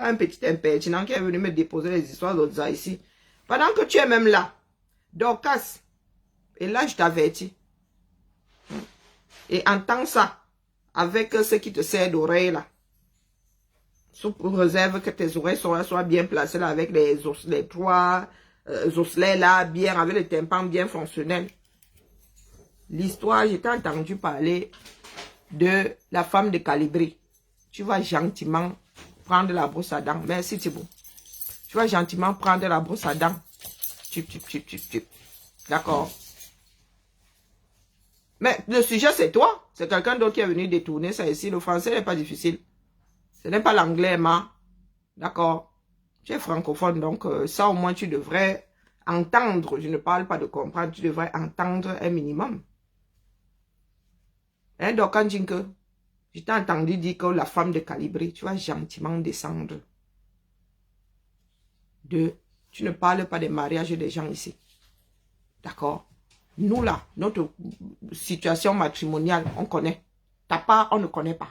un petit impertinent qui est venu me déposer les histoires d'autres ici. Pendant que tu es même là, Dorcas, et là je t'avertis. Et entends ça avec ce qui te sert d'oreille là. Sous réserve que tes oreilles soient bien placées là avec les trois osselets là, bien, avec le tympan bien fonctionnel. L'histoire, j'ai entendu parler de la femme de Calibri. Tu vas gentiment prendre la brosse à dents. Merci Thibaut. Tu vas gentiment prendre la brosse à dents. D'accord. Mais le sujet, c'est toi. C'est quelqu'un d'autre qui est venu détourner ça ici. Le français n'est pas difficile. Ce n'est pas l'anglais, ma. D'accord. Tu es francophone, donc ça au moins tu devrais entendre. Je ne parle pas de comprendre. Tu devrais entendre un minimum. Hein, donc quand je t'ai entendu dire que la femme de Calibri, tu vas gentiment descendre. Tu ne parles pas des mariages des gens ici. D'accord? Nous là, notre situation matrimoniale, on connaît. Ta part, on ne connaît pas.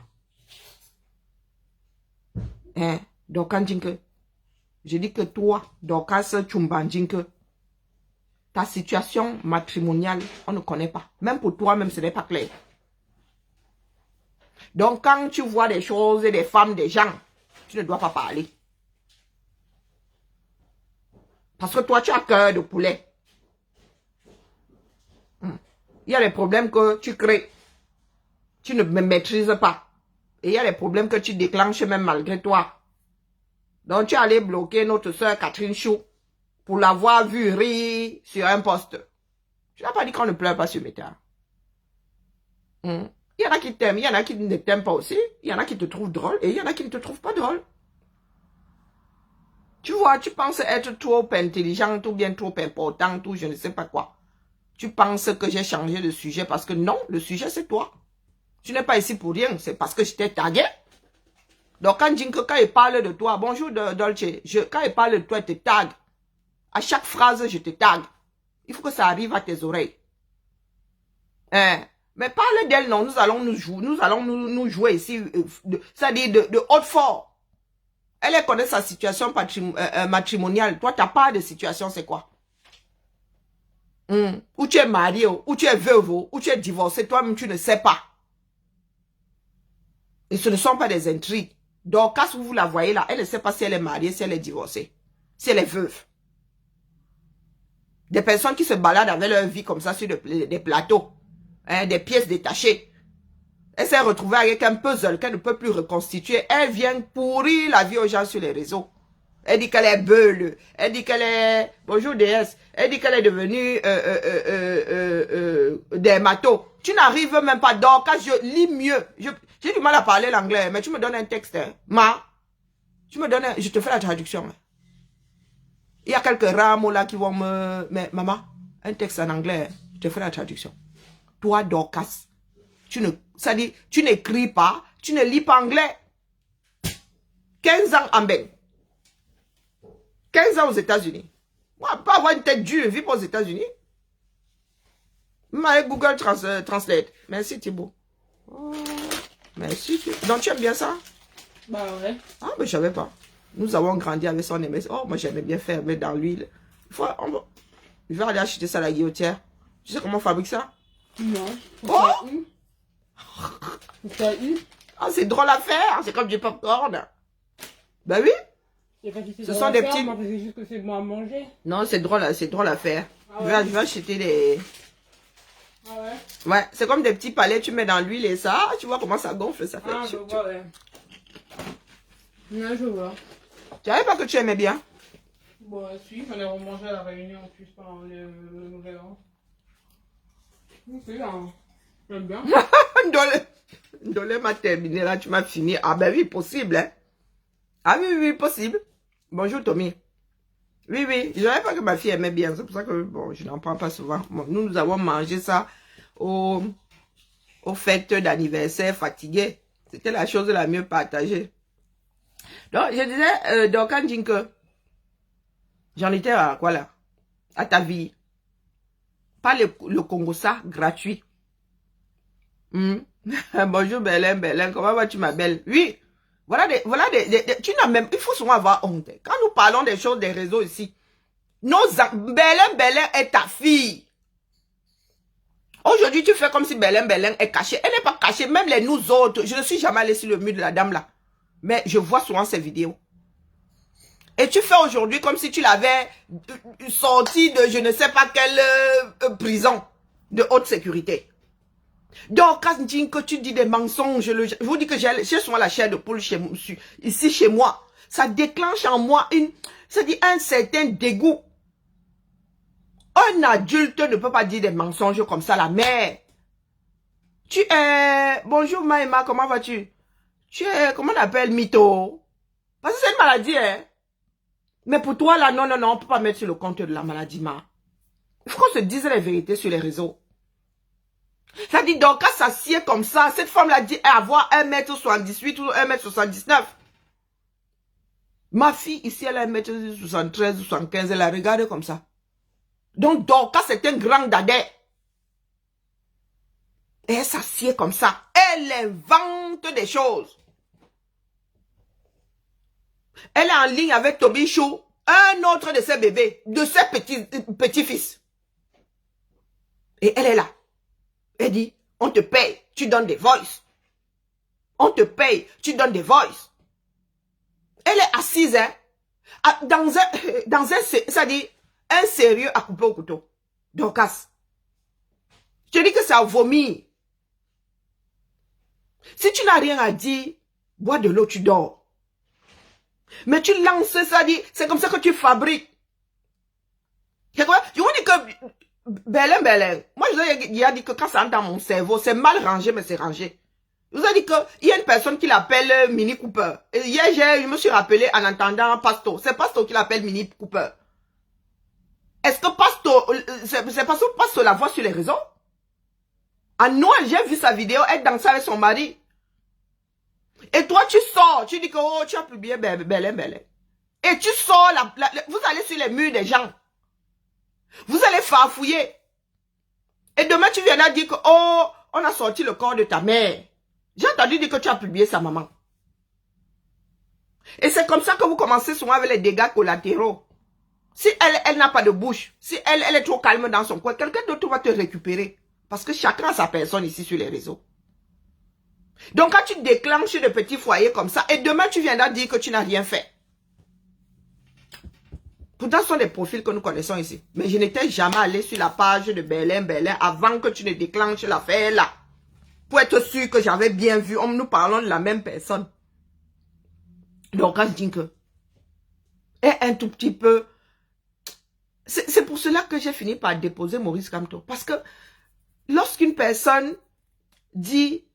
Hein? Donc quand je dis que toi, Dorcas Chumbanjinke, ta situation matrimoniale, on ne connaît pas. Même pour toi-même, ce n'est pas clair. Donc, quand tu vois des choses et des femmes, des gens, tu ne dois pas parler. Parce que toi, tu as cœur de poulet. Il y a des problèmes que tu crées. Tu ne me maîtrises pas. Et il y a des problèmes que tu déclenches même malgré toi. Donc, tu es allé bloquer notre soeur Catherine Chou pour l'avoir vu rire sur un poste. Je n'ai pas dit qu'on ne pleure pas sur mes terres. Il y en a qui t'aiment, il y en a qui ne t'aiment pas aussi. Il y en a qui te trouvent drôle et il y en a qui ne te trouvent pas drôle. Tu vois, tu penses être trop intelligente ou bien trop importante ou je ne sais pas quoi. Tu penses que j'ai changé de sujet parce que non, le sujet c'est toi. Tu n'es pas ici pour rien, c'est parce que je t'ai tagué. Donc quand il parle de toi, bonjour Dolce, quand il parle de toi, il te tague. À chaque phrase, je te tague. Il faut que ça arrive à tes oreilles. Mais parle d'elle, non, nous allons nous jouer ici, c'est-à-dire de haute fort. Elle connaît sa situation matrimoniale. Toi, ta part de situation, c'est quoi? Ou tu es marié, ou tu es veuve, ou tu es divorcé, toi-même, tu ne sais pas. Et ce ne sont pas des intrigues. Donc, quand vous la voyez là, elle ne sait pas si elle est mariée, si elle est divorcée, si elle est veuve. Des personnes qui se baladent avec leur vie comme ça sur des plateaux, des pièces détachées. Elle s'est retrouvée avec un puzzle qu'elle ne peut plus reconstituer. Elle vient pourrir la vie aux gens sur les réseaux. Elle dit qu'elle est beule. Elle dit qu'elle est... Bonjour déesse. Elle dit qu'elle est devenue dermato. Tu n'arrives même pas. Donc, quand je lis mieux. J'ai du mal à parler l'anglais, mais tu me donnes un texte. Tu me donnes je te fais la traduction. Il y a quelques rares mots là qui vont me... Mais maman, un texte en anglais, je te fais la traduction. Toi, Dorcas, ça dit, tu n'écris pas, tu ne lis pas anglais. 15 ans en Belgique. 15 ans aux États-Unis. Moi, pas avoir une tête dure, vivre aux États-Unis. Même avec Google Translate. Merci Thibaut. Oh, merci. Donc tu aimes bien ça? Bah ouais. Ah, mais je savais pas. Nous avons grandi avec son MS. Oh, moi j'aimais bien faire, mettre dans l'huile. Je vais aller acheter ça à la guillotière. Tu sais comment on fabrique ça? Non. Oh! Ah, c'est drôle à faire. C'est comme du popcorn. Ben oui. Ce sont des petits... Moi, c'est juste que c'est bon à manger. Non, c'est drôle à faire. Ah ouais. Je vais acheter des... Ah ouais? Ouais, c'est comme des petits palets, tu mets dans l'huile et ça, tu vois comment ça gonfle, ça fait... Ah, je vois, ouais. Non, je vois. Tu savais pas que tu aimais bien? Bon, si, on est remangé à la réunion en plus pendant le nouvel an. C'est bien. J'aime bien. Ndolé m'a terminé, là, tu m'as fini. Ah ben oui, possible, hein. Ah oui, oui, possible. Bonjour, Tommy. Oui, oui, je savais pas que ma fille aimait bien. C'est pour ça que, bon, je n'en prends pas souvent. Bon, nous avons mangé ça aux fêtes d'anniversaire fatigué. C'était la chose la mieux partagée. Donc, je disais, donc, quand je dis que j'en étais à quoi là? À ta vie. Pas le Congo, ça, gratuit. Bonjour, Belen, comment vas-tu, ma belle? Oui. Tu n'as même, il faut souvent avoir honte. Quand nous parlons des choses des réseaux ici, Belin est ta fille. Aujourd'hui, tu fais comme si Belin est cachée. Elle n'est pas cachée, même nous autres. Je ne suis jamais allée sur le mur de la dame là. Mais je vois souvent ces vidéos. Et tu fais aujourd'hui comme si tu l'avais sorti de je ne sais pas quelle prison de haute sécurité. Donc, quand que tu dis des mensonges, je vous dis que j'ai souvent la chair de poule ici chez moi. Ça déclenche en moi un certain dégoût. Un adulte ne peut pas dire des mensonges comme ça, la mère. Tu es... Bonjour Maïma, comment vas-tu? Tu es, comment on appelle, mytho? Parce que c'est une maladie, hein. Mais pour toi, là, non, on ne peut pas mettre sur le compte de la maladie, ma. Il faut qu'on se dise la vérité sur les réseaux. Ça dit, donc, quand ça s'assied comme ça, cette femme-là dit avoir 1m78 ou 1m79. Ma fille, ici, elle a 1m73 ou 75, elle la regarde comme ça. Donc, Dorcas, c'est un grand dadais. Et elle s'assied comme ça. Elle invente des choses. Elle est en ligne avec Toby Chou, un autre de ses bébés, de ses petits-fils. Et elle est là. Elle dit, on te paye, tu donnes des voices. On te paye, tu donnes des voices. Elle est assise, hein, ça dit, un sérieux à couper au couteau. Dorcas. Je dis que ça vomit. Si tu n'as rien à dire, bois de l'eau, tu dors. Mais tu lances ça, dit, c'est comme ça que tu fabriques. C'est quoi? Je vous dis que, Belin. Moi, je vous ai dit que quand ça entre dans mon cerveau, c'est mal rangé, mais c'est rangé. Je vous ai dit qu'il y a une personne qui l'appelle Mini Cooper. Et hier, je me suis rappelé en entendant Pasto. C'est Pasto qui l'appelle Mini Cooper. Est-ce que Pasto, c'est parce que Pasto la voit sur les réseaux? En Noël, j'ai vu sa vidéo, elle dansait avec son mari. Et toi, tu sors, tu dis que oh, tu as publié Belin. Et tu sors, vous allez sur les murs des gens. Vous allez farfouiller. Et demain, tu viendras dire que oh, on a sorti le corps de ta mère. J'ai entendu dire que tu as publié sa maman. Et c'est comme ça que vous commencez souvent avec les dégâts collatéraux. Si elle n'a pas de bouche, si elle est trop calme dans son coin, quelqu'un d'autre va te récupérer. Parce que chacun a sa personne ici sur les réseaux. Donc quand tu déclenches de petits foyers comme ça, et demain tu viendras dire que tu n'as rien fait. Pourtant, ce sont des profils que nous connaissons ici. Mais je n'étais jamais allé sur la page de Belin avant que tu ne déclenches l'affaire là. Pour être sûr que j'avais bien vu, nous parlons de la même personne. Donc quand je dis que est un tout petit peu... C'est pour cela que j'ai fini par déposer Maurice Kamto. Parce que lorsqu'une personne dit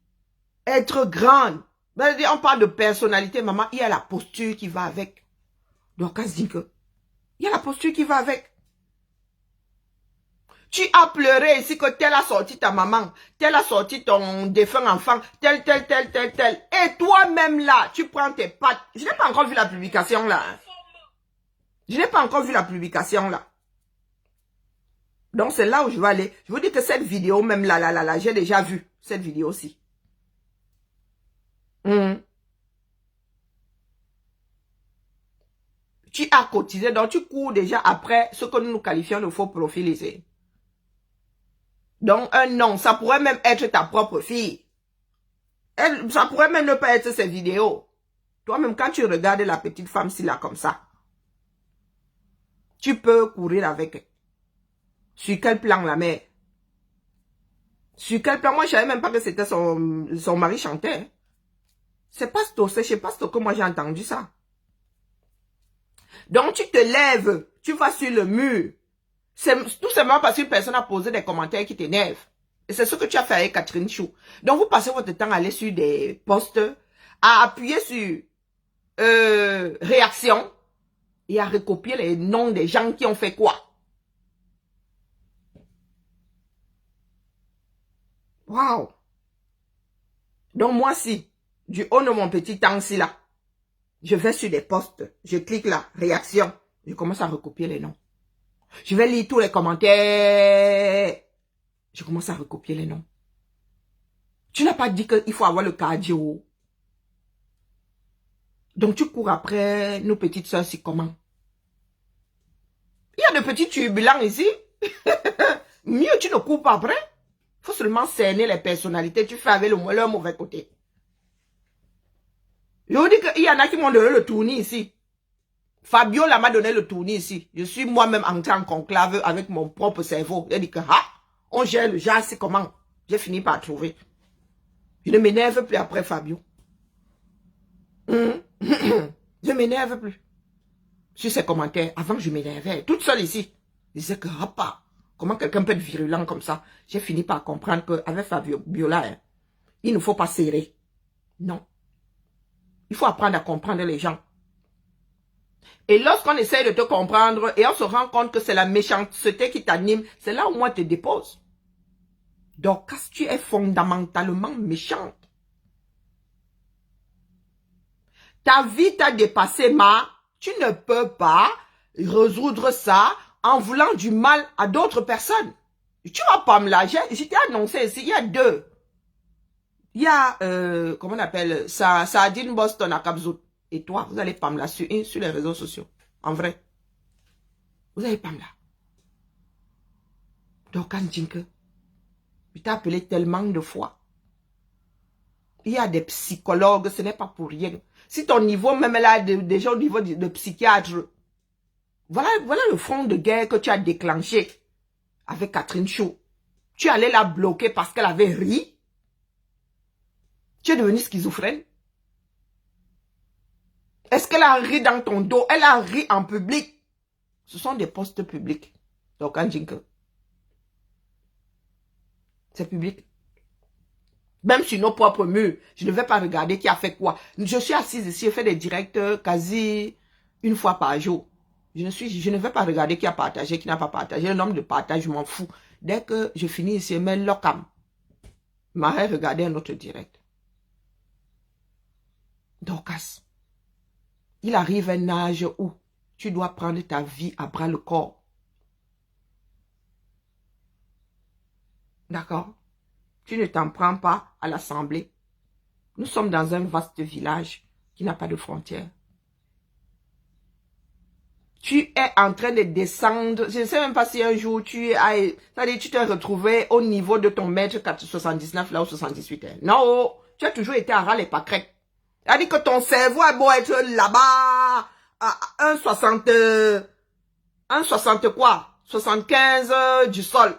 être grande, on parle de personnalité, maman, il y a la posture qui va avec. Donc, on se dit que il y a la posture qui va avec. Tu as pleuré ici que tel a sorti ta maman, tel a sorti ton défunt enfant, tel. Et toi-même là, tu prends tes pattes. Je n'ai pas encore vu la publication là. Je n'ai pas encore vu la publication là. Donc, c'est là où je vais aller. Je vous dis que cette vidéo, même là, j'ai déjà vu cette vidéo aussi. Tu as cotisé, donc tu cours déjà après ce que nous qualifions de faux profilisés. Donc, un non, ça pourrait même être ta propre fille. Ça pourrait même ne pas être ces vidéos. Toi-même, quand tu regardes la petite femme, si là, comme ça, tu peux courir avec elle. Sur quel plan la mère? Sur quel plan? Moi, je savais même pas que c'était son mari chantait. C'est chez Pasto que moi j'ai entendu ça. Donc, tu te lèves, tu vas sur le mur. C'est tout simplement parce qu'une personne a posé des commentaires qui t'énervent. Et c'est ce que tu as fait avec Catherine Chou. Donc, vous passez votre temps à aller sur des posts, à appuyer sur réaction et à recopier les noms des gens qui ont fait quoi. Waouh! Donc, moi, si, du haut de mon petit temps, si là, je vais sur des posts, je clique là, réaction, je commence à recopier les noms. Je vais lire tous les commentaires. Je commence à recopier les noms. Tu n'as pas dit qu'il faut avoir le cardio. Donc, tu cours après nos petites soeurs, c'est comment? Il y a de petits turbulents ici. Mieux, tu ne cours pas après. Il faut seulement cerner les personnalités. Tu fais avec leur mauvais côté. Je vous dis qu'il y en a qui m'ont donné le tournis ici. Fabio m'a donné le tournis ici. Je suis moi-même entré en conclave avec mon propre cerveau. Il a dit que, on gère le genre, c'est comment? J'ai fini par trouver. Je ne m'énerve plus après Fabio. Je m'énerve plus. Sur ses commentaires, avant je m'énervais, toute seule ici. Je disais que, comment quelqu'un peut être virulent comme ça? J'ai fini par comprendre qu'avec Fabio là, il ne faut pas serrer. Non. Il faut apprendre à comprendre les gens. Et lorsqu'on essaye de te comprendre et on se rend compte que c'est la méchanceté qui t'anime, c'est là où moi te dépose. Donc, quand tu es fondamentalement méchante, ta vie t'a dépassé, tu ne peux pas résoudre ça en voulant du mal à d'autres personnes. Tu vas pas me lâcher. Je t'ai annoncé ici, il y a deux. Il y a, comment on appelle, Sardine Boston à Kabzout. Et toi, vous allez pas me lâcher sur les réseaux sociaux. En vrai. Vous allez pas me lâcher. Donc, quand je t'ai appelé tellement de fois. Il y a des psychologues, ce n'est pas pour rien. Si ton niveau, même là, déjà au niveau de psychiatre, voilà le front de guerre que tu as déclenché avec Catherine Chou. Tu allais la bloquer parce qu'elle avait ri. Tu es devenu schizophrène. Est-ce qu'elle a ri dans ton dos? Elle a ri en public. Ce sont des postes publics. Donc, Anjinke, c'est public. Même sur nos propres murs, je ne vais pas regarder qui a fait quoi. Je suis assise ici, je fais des directs quasi une fois par jour. Je ne vais pas regarder qui a partagé, qui n'a pas partagé. Le nombre de partages, je m'en fous. Dès que je finis ici, je mets l'ocam. Je m'arrête regarder un autre direct. Dorcas, il arrive un âge où tu dois prendre ta vie à bras le corps. D'accord? Tu ne t'en prends pas à l'Assemblée. Nous sommes dans un vaste village qui n'a pas de frontières. Tu es en train de descendre. Je ne sais même pas si un jour tu t'es retrouvé au niveau de ton mètre 79 là ou 78. Non, tu as toujours été à ras les pâquerettes. C'est-à-dire que ton cerveau a beau être là-bas à 1,60 quoi? 75 du sol.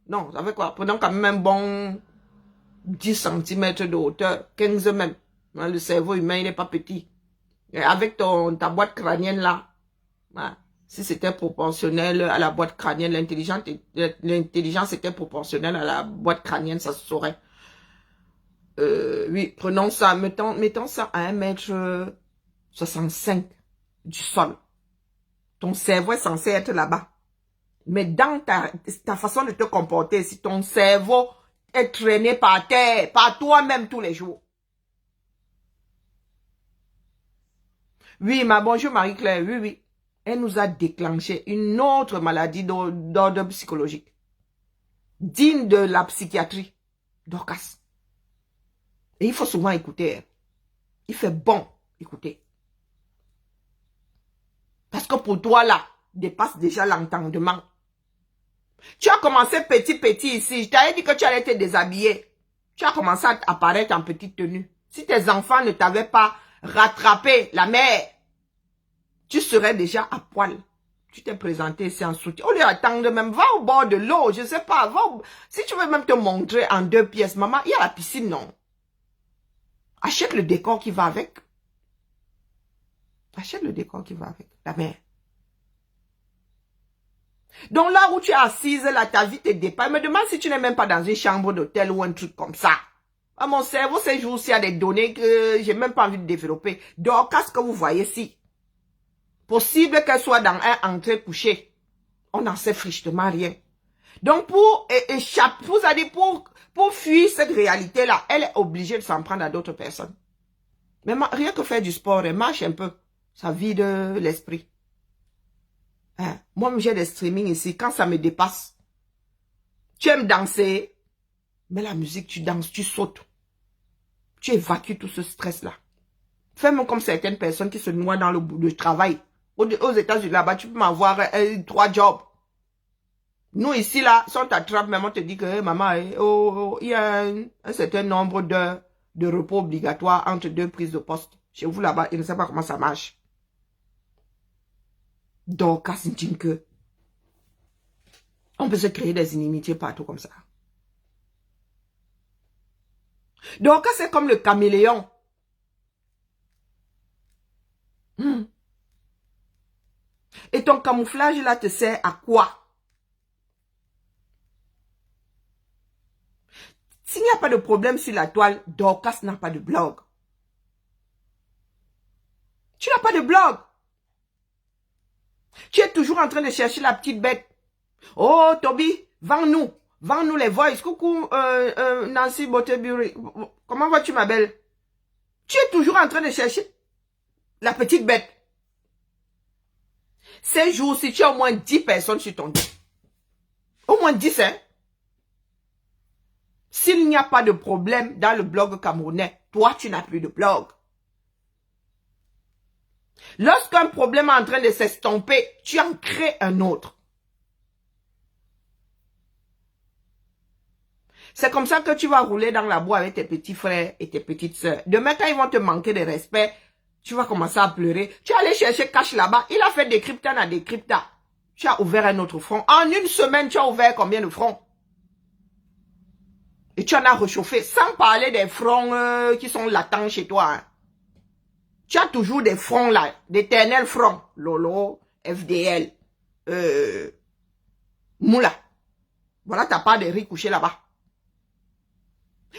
Non, ça fait quoi? Prenons quand même un bon 10 cm de hauteur, 15 même. Le cerveau humain, il n'est pas petit. Et avec ta boîte crânienne là, si c'était proportionnel à la boîte crânienne, l'intelligence était proportionnelle à la boîte crânienne, ça se saurait. Oui, prenons ça, mettons ça à 1,65 m du sol. Ton cerveau est censé être là-bas. Mais dans ta façon de te comporter, si ton cerveau est traîné par terre, par toi-même tous les jours. Oui, bonjour Marie-Claire, oui. Elle nous a déclenché une autre maladie d'ordre psychologique. Digne de la psychiatrie. Dorcas. Et il faut souvent écouter. Il fait bon écouter. Parce que pour toi, là, dépasse déjà l'entendement. Tu as commencé petit ici. Je t'avais dit que tu allais te déshabiller. Tu as commencé à apparaître en petite tenue. Si tes enfants ne t'avaient pas rattrapé la mère, tu serais déjà à poil. Tu t'es présenté ici en soutien. Au lieu d'attendre même, va au bord de l'eau, je sais pas. Si tu veux même te montrer en 2 pièces, maman, il y a la piscine, non? Achète le décor qui va avec. Achète le décor qui va avec. La mère. Donc là où tu es assise, là, ta vie te dépasse. Me demande si tu n'es même pas dans une chambre d'hôtel ou un truc comme ça. Mon cerveau, ces jours-ci, a des données que j'ai même pas envie de développer. Donc, qu'est-ce que vous voyez ici? Possible qu'elle soit dans un entrée couché. On n'en sait frichtement rien. Donc, pour échapper, pour fuir cette réalité-là, elle est obligée de s'en prendre à d'autres personnes. Mais rien que faire du sport, elle marche un peu. Ça vide l'esprit. Moi, j'ai des streamings ici. Quand ça me dépasse, tu aimes danser, mais la musique, tu danses, tu sautes. Tu évacues tout ce stress-là. Fais-moi comme certaines personnes qui se noient dans le travail. Aux États-Unis, là-bas, tu peux m'avoir 3 jobs. Nous, ici, là, si on t'attrape, même on te dit que, hey, maman, il y a un certain nombre de repos obligatoires entre 2 prises de poste. Chez vous, là-bas, je ne sais pas comment ça marche. Donc, que on peut se créer des inimitiés partout comme ça. Donc, c'est comme le caméléon. Et ton camouflage, là, te sert à quoi? S'il n'y a pas de problème sur la toile, Dorcas n'a pas de blog. Tu n'as pas de blog. Tu es toujours en train de chercher la petite bête. Oh, Toby, vends-nous. Vends-nous les voices. Coucou, Nancy Bottebury. Comment vas-tu, ma belle? Tu es toujours en train de chercher la petite bête. Ces jours-ci, tu as au moins 10 personnes sur ton dos. Au moins 10, hein? S'il n'y a pas de problème dans le blog camerounais, toi, tu n'as plus de blog. Lorsqu'un problème est en train de s'estomper, tu en crées un autre. C'est comme ça que tu vas rouler dans la boue avec tes petits frères et tes petites sœurs. Demain, quand ils vont te manquer de respect, tu vas commencer à pleurer. Tu vas aller chercher Cash là-bas. Il a fait des cryptas à des cryptas. Tu as ouvert un autre front. En une semaine, tu as ouvert combien de fronts? Et tu en as réchauffé. Sans parler des fronts qui sont latents chez toi. Hein. Tu as toujours des fronts là. D'éternels fronts. Lolo, FDL, Moula. Voilà ta part de riz couché là-bas.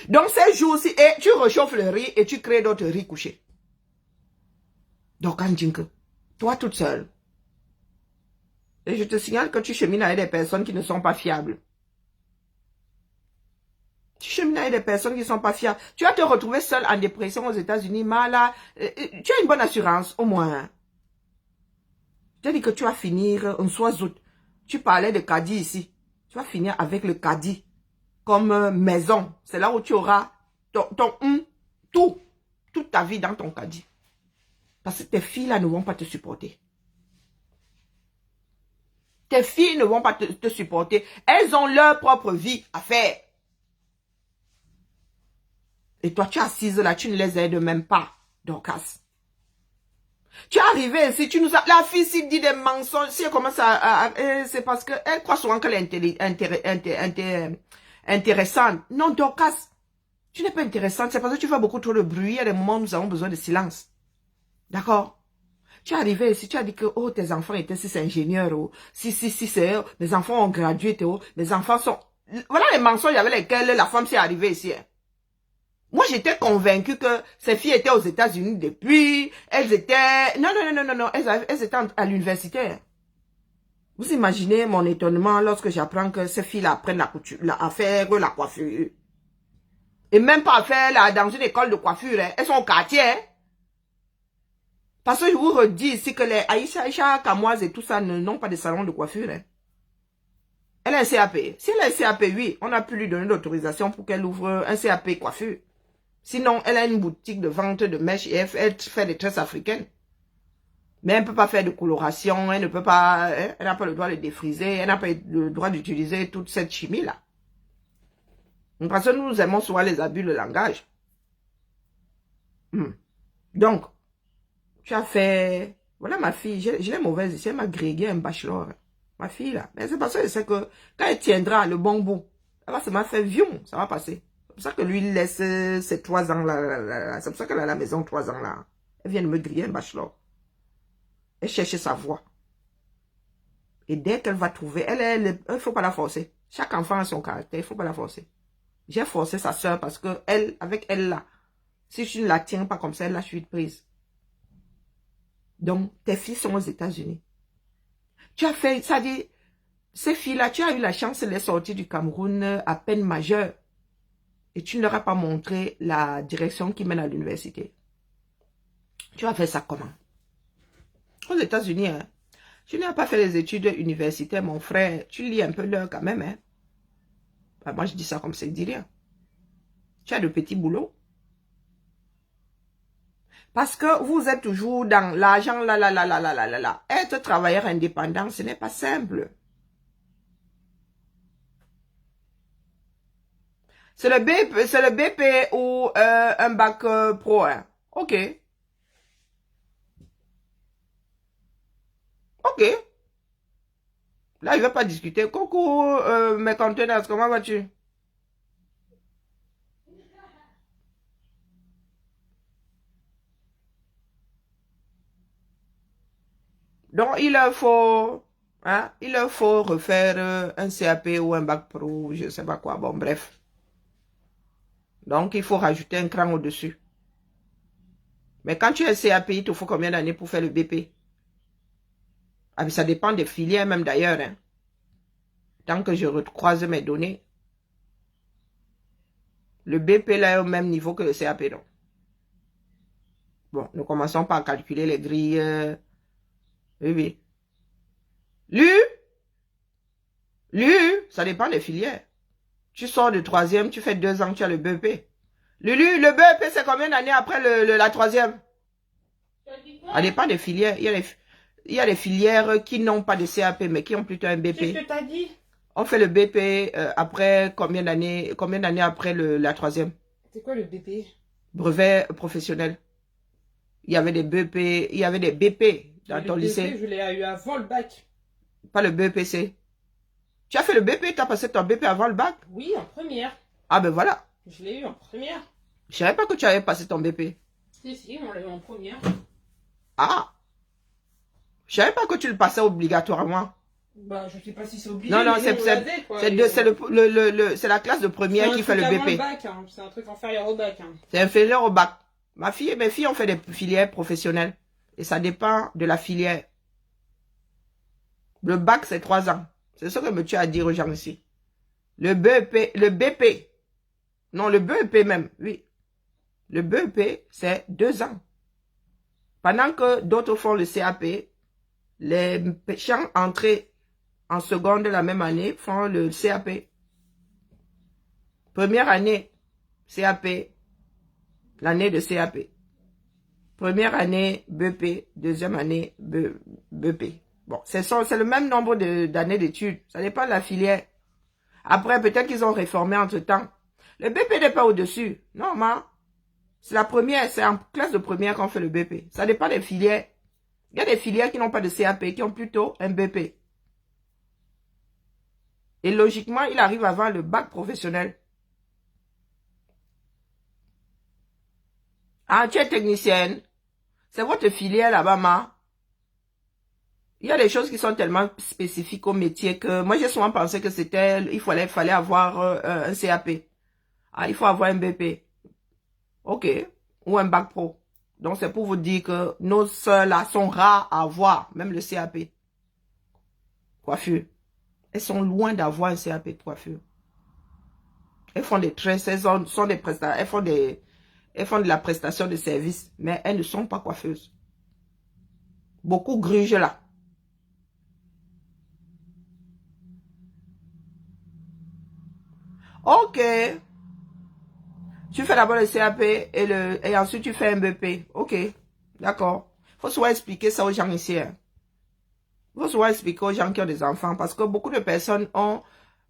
Donc ces jours-ci, tu réchauffes le riz et tu crées d'autres riz couchés. Donc Andjinke, toi toute seule. Et je te signale que tu chemines avec des personnes qui ne sont pas fiables. Tu chemines avec des personnes qui ne sont pas fiables. Tu vas te retrouver seule en dépression aux États-Unis, malade. Tu as une bonne assurance, au moins. Je te dis que tu vas finir un soir août. Tu parlais de caddie ici. Tu vas finir avec le caddie comme maison. C'est là où tu auras toute ta vie dans ton caddie. Parce que tes filles là ne vont pas te supporter. Tes filles ne vont pas te supporter. Elles ont leur propre vie à faire. Et toi, tu es assise là, tu ne les aides même pas, Dorcas. Tu es arrivé ici, tu nous as... La fille s'il dit des mensonges, si elle commence c'est parce qu'elle croit souvent qu'elle est intéressante. Non, Dorcas, tu n'es pas intéressante, c'est parce que tu fais beaucoup trop de bruit. Il y a des moments où nous avons besoin de silence. D'accord? Tu es arrivé ici, tu as dit que oh, tes enfants étaient ingénieurs. Oh. Si, c'est mes enfants ont gradué. Oh. Mes enfants sont... Voilà les mensonges avec lesquels la femme s'est arrivée ici. Hein. Moi, j'étais convaincue que ces filles étaient aux États-Unis depuis. Elles étaient... Non. Elles étaient à l'université. Vous imaginez mon étonnement lorsque j'apprends que ces filles-là apprennent à faire la coiffure. Et même pas à faire dans une école de coiffure. Hein. Elles sont au quartier. Hein. Parce que je vous redis ici que les Aïcha, Kamoise et tout ça n'ont pas de salon de coiffure. Hein. Elle a un CAP. Si elle a un CAP, oui, on a pu lui donner l'autorisation pour qu'elle ouvre un CAP coiffure. Sinon, elle a une boutique de vente de mèches et elle fait des tresses africaines. Mais elle ne peut pas faire de coloration, elle ne peut pas, elle n'a pas le droit de défriser, elle n'a pas le droit d'utiliser toute cette chimie-là. Parce que nous aimons souvent les abus de langage. Donc, tu as fait... Voilà ma fille, je l'ai mauvaise ici, elle m'a grégué un bachelor. Ma fille là. Mais c'est parce que je sais que quand elle tiendra le bon bout, elle va se m'a fait vion, ça va passer. C'est pour ça que lui il laisse ses 3 ans là. C'est pour ça qu'elle a la maison 3 ans là. Elle vient de me griller un bachelor. Elle cherche sa voie. Et dès qu'elle va trouver, il ne faut pas la forcer. Chaque enfant a son caractère, il ne faut pas la forcer. J'ai forcé sa soeur parce que elle, avec elle là, si je ne la tiens pas comme ça, elle lâche suite prise. Donc, tes filles sont aux États-Unis. Tu as fait, ça dit, ces filles-là, tu as eu la chance de les sortir du Cameroun à peine majeures. Et tu ne leur as pas montré la direction qui mène à l'université. Tu as fait ça comment? Aux États-Unis, hein. Tu n'as pas fait les études universitaires, mon frère. Tu lis un peu l'heure quand même, hein. Ben, moi, je dis ça comme ça, je dis rien. Tu as de petits boulots. Parce que vous êtes toujours dans l'argent, là. Être travailleur indépendant, ce n'est pas simple. C'est le BP ou un bac pro. Hein. Ok. Ok. Là, il ne va pas discuter. Coucou, mes conteneurs, comment vas-tu? Donc, il leur faut refaire un CAP ou un bac pro, je ne sais pas quoi. Bon, bref. Donc, il faut rajouter un cran au-dessus. Mais quand tu es CAP, il te faut combien d'années pour faire le BP? Ah, mais ça dépend des filières même d'ailleurs. Hein. Tant que je recroise mes données, le BP là est au même niveau que le CAP. Donc. Bon, nous commençons par calculer les grilles. Oui. Lui, ça dépend des filières. Tu sors de troisième, tu fais 2 ans, tu as le BP. Lulu, le BEP, c'est combien d'années après la troisième? Ça dépend des filières. Il y a des filières qui n'ont pas de CAP, mais qui ont plutôt un BP. Qu'est-ce que tu as dit? On fait le BP après combien d'années après la troisième? C'est quoi le BP? Brevet professionnel. Il y avait des BP, il y avait des BP dans ton lycée. Je l'ai eu avant le bac. Pas le BEPC. Tu as fait le BP, tu as passé ton BP avant le bac? Oui, en première. Ah ben voilà. Je l'ai eu en première. Je savais pas que tu avais passé ton BP. Si, on l'a eu en première. Ah. Je savais pas que tu le passais obligatoirement. Bah, je sais pas si c'est obligé. Non, c'est la classe de première qui fait le BP. C'est un truc inférieur au bac. Hein. C'est inférieur au bac. Mes filles ont fait des filières professionnelles. Et ça dépend de la filière. Le bac, c'est 3 ans. C'est ce que tu as à dire aux gens ici. Le BP. Non, le BEP même, oui. Le BEP, c'est 2 ans. Pendant que d'autres font le CAP, les gens entrés en seconde la même année font le CAP. Première année, CAP. L'année de CAP. Première année, BP. Deuxième année, BP. Bon, c'est le même nombre d'années d'études. Ça dépend de la filière. Après, peut-être qu'ils ont réformé entre-temps. Le BP n'est pas au-dessus. Non, c'est la première, c'est en classe de première qu'on fait le BP. Ça dépend des filières. Il y a des filières qui n'ont pas de CAP, qui ont plutôt un BP. Et logiquement, il arrive avant le bac professionnel. Ah, tu es technicienne. C'est votre filière là-bas, ma. Il y a des choses qui sont tellement spécifiques au métier que moi, j'ai souvent pensé que il fallait avoir un CAP. Ah, il faut avoir un BP. Ok. Ou un bac pro. Donc, c'est pour vous dire que nos sœurs là sont rares à avoir, même le CAP. Coiffure. Elles sont loin d'avoir un CAP de coiffure. Elles font des tresses, elles sont des prestataires, elles font de la prestation de service, mais elles ne sont pas coiffeuses. Beaucoup grugent là. Ok. Tu fais d'abord le CAP et ensuite tu fais un BP. Ok. D'accord. Il faut souvent expliquer ça aux gens ici. Hein. Il faut souvent expliquer aux gens qui ont des enfants parce que beaucoup de personnes ont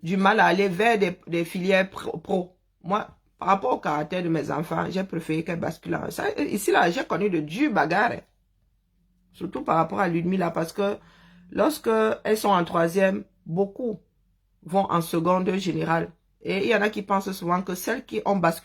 du mal à aller vers des filières pro. Moi, par rapport au caractère de mes enfants, j'ai préféré qu'elles basculent. Ici, là, j'ai connu de durs bagarres. Hein. Surtout par rapport à Ludmilla parce que lorsque elles sont en troisième, beaucoup vont en seconde générale. Et il y en a qui pensent souvent que celles qui ont basculé